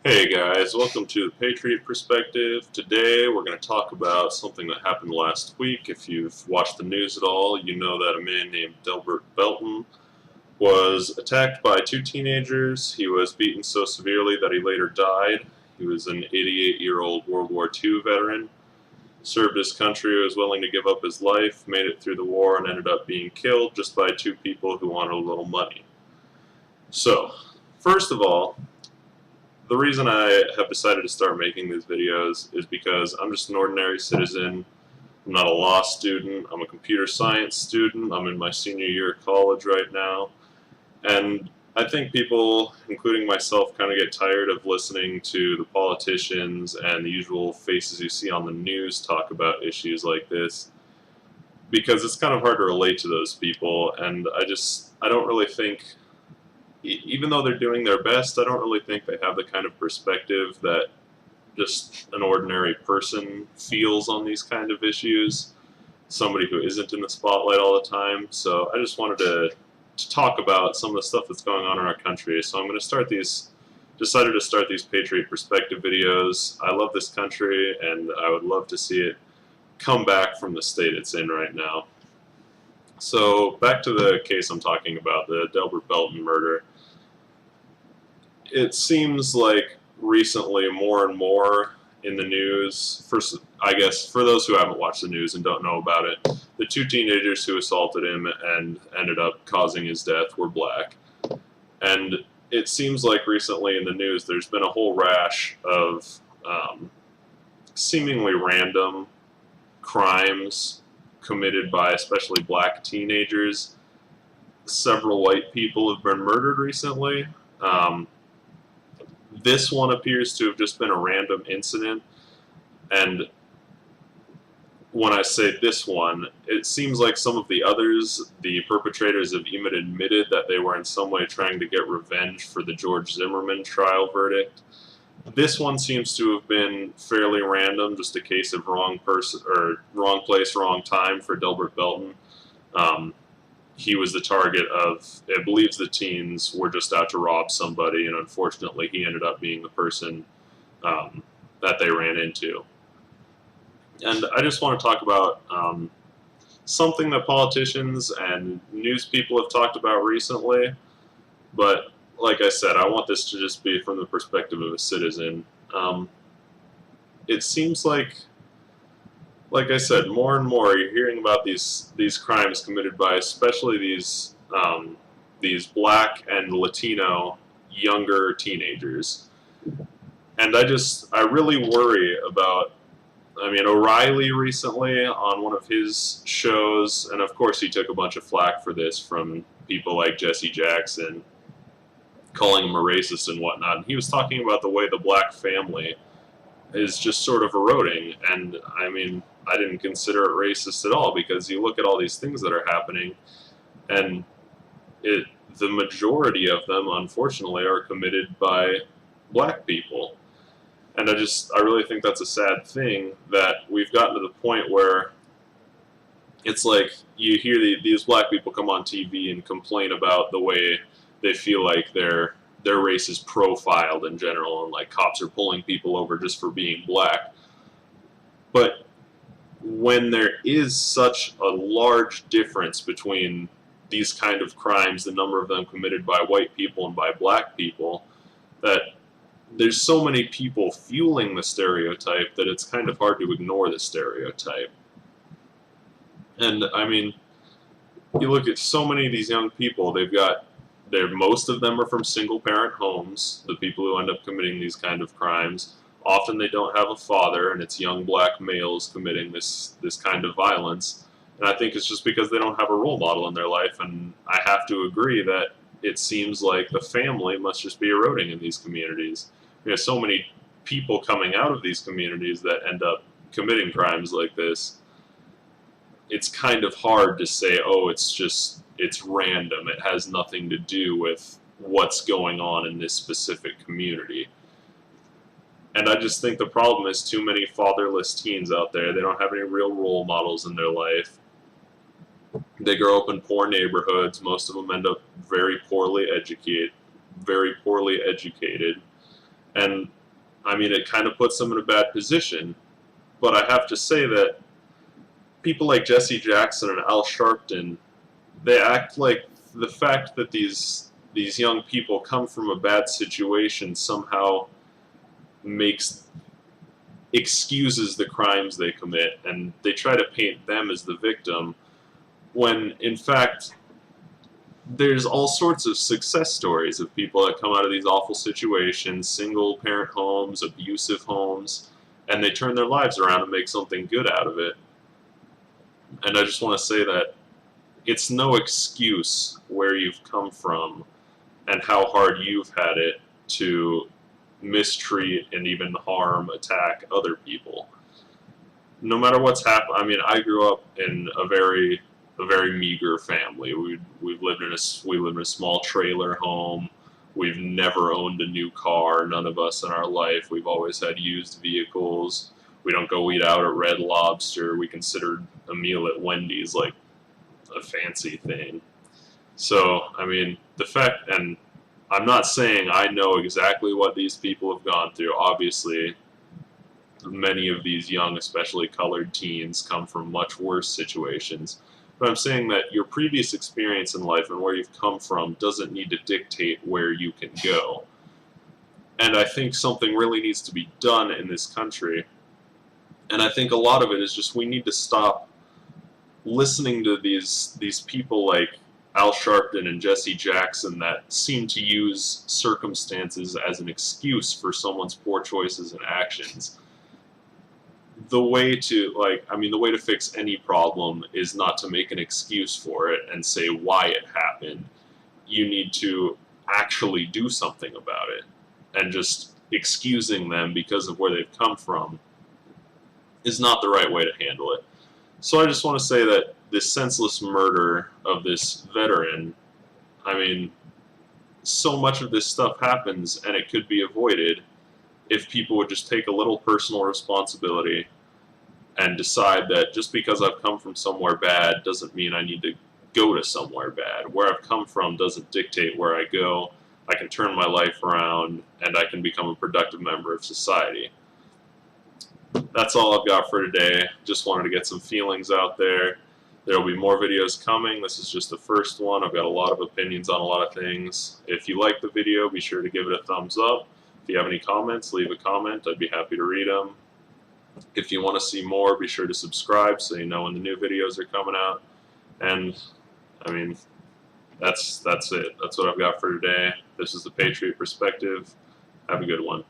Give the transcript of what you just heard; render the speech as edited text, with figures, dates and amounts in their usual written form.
Hey guys, welcome to the Patriot Perspective. Today we're going to talk about something that happened last week. If you've watched the news at all, you know that a man named Delbert Belton was attacked by two teenagers. He was beaten so severely that he later died. He was an 88-year-old World War II veteran, served his country, was willing to give up his life, made it through the war, and ended up being killed just by two people who wanted a little money. So, first of all, the reason I have decided to start making these videos is because I'm just an ordinary citizen. I'm not a law student. I'm a computer science student. I'm in my senior year of college right now. And I think people, including myself, kind of get tired of listening to the politicians and the usual faces you see on the news talk about issues like this, because it's kind of hard to relate to those people. And I don't really think, even though they're doing their best, I don't really think they have the kind of perspective that just an ordinary person feels on these kind of issues, somebody who isn't in the spotlight all the time. So I just wanted to talk about some of the stuff that's going on in our country. So I'm going to decided to start these Patriot Perspective videos. I love this country, and I would love to see it come back from the state it's in right now. So back to the case I'm talking about, the Delbert Belton murder. It seems like recently more and more in the news, I guess for those who haven't watched the news and don't know about it, the two teenagers who assaulted him and ended up causing his death were black. And it seems like recently in the news there's been a whole rash of seemingly random crimes committed by especially black teenagers. Several white people have been murdered recently. This one appears to have just been a random incident, and when I say this one, it seems like some of the others, the perpetrators have even admitted that they were in some way trying to get revenge for the George Zimmerman trial verdict. This one seems to have been fairly random, just a case of wrong person or wrong place, wrong time for Delbert Belton. He was the target of, it believes the teens were just out to rob somebody, and unfortunately he ended up being the person that they ran into. And I just want to talk about something that politicians and news people have talked about recently, but like I said, I want this to just be from the perspective of a citizen. It seems like I said, more and more you're hearing about these crimes committed by especially these black and Latino younger teenagers, and I really worry about. I mean, O'Reilly recently on one of his shows, and of course he took a bunch of flack for this from people like Jesse Jackson, calling him a racist and whatnot. And he was talking about the way the black family is just sort of eroding, and I mean, I didn't consider it racist at all because you look at all these things that are happening, and the majority of them, unfortunately, are committed by black people. And I really think that's a sad thing that we've gotten to the point where it's like you hear these black people come on TV and complain about the way they feel like their race is profiled in general, and like cops are pulling people over just for being black. But when there is such a large difference between these kind of crimes, the number of them committed by white people and by black people, that there's so many people fueling the stereotype that it's kind of hard to ignore the stereotype. And I mean, you look at so many of these young people, most of them are from single parent homes, the people who end up committing these kind of crimes. Often they don't have a father, and it's young black males committing this kind of violence. And I think it's just because they don't have a role model in their life, and I have to agree that it seems like the family must just be eroding in these communities. We have so many people coming out of these communities that end up committing crimes like this. It's kind of hard to say, oh, it's random. It has nothing to do with what's going on in this specific community. And I just think the problem is too many fatherless teens out there. They don't have any real role models in their life. They grow up in poor neighborhoods. Most of them end up very poorly educated. And, I mean, it kind of puts them in a bad position. But I have to say that people like Jesse Jackson and Al Sharpton, they act like the fact that these young people come from a bad situation somehow excuses the crimes they commit, and they try to paint them as the victim, when in fact there's all sorts of success stories of people that come out of these awful situations, single parent homes, abusive homes, and they turn their lives around and make something good out of it. And I just want to say that it's no excuse where you've come from and how hard you've had it to mistreat and even harm, attack other people. No matter what's happened, I mean, I grew up in a very meager family. We lived in a small trailer home. We've never owned a new car, none of us in our life. We've always had used vehicles. We don't go eat out at Red Lobster. We considered a meal at Wendy's like a fancy thing. So, I mean, the fact, and I'm not saying I know exactly what these people have gone through. Obviously, many of these young, especially colored teens, come from much worse situations. But I'm saying that your previous experience in life and where you've come from doesn't need to dictate where you can go. And I think something really needs to be done in this country. And I think a lot of it is just we need to stop listening to these people like Al Sharpton and Jesse Jackson that seem to use circumstances as an excuse for someone's poor choices and actions. The way to fix any problem is not to make an excuse for it and say why it happened. You need to actually do something about it. And just excusing them because of where they've come from is not the right way to handle it. So I just want to say that this senseless murder of this veteran, I mean, so much of this stuff happens and it could be avoided if people would just take a little personal responsibility and decide that just because I've come from somewhere bad doesn't mean I need to go to somewhere bad. Where I've come from doesn't dictate where I go. I can turn my life around and I can become a productive member of society. That's all I've got for today. Just wanted to get some feelings out there. There will be more videos coming. This is just the first one. I've got a lot of opinions on a lot of things. If you like the video, be sure to give it a thumbs up. If you have any comments, leave a comment. I'd be happy to read them. If you want to see more, be sure to subscribe so you know when the new videos are coming out. And, I mean, that's it. That's what I've got for today. This is the Patriot Perspective. Have a good one.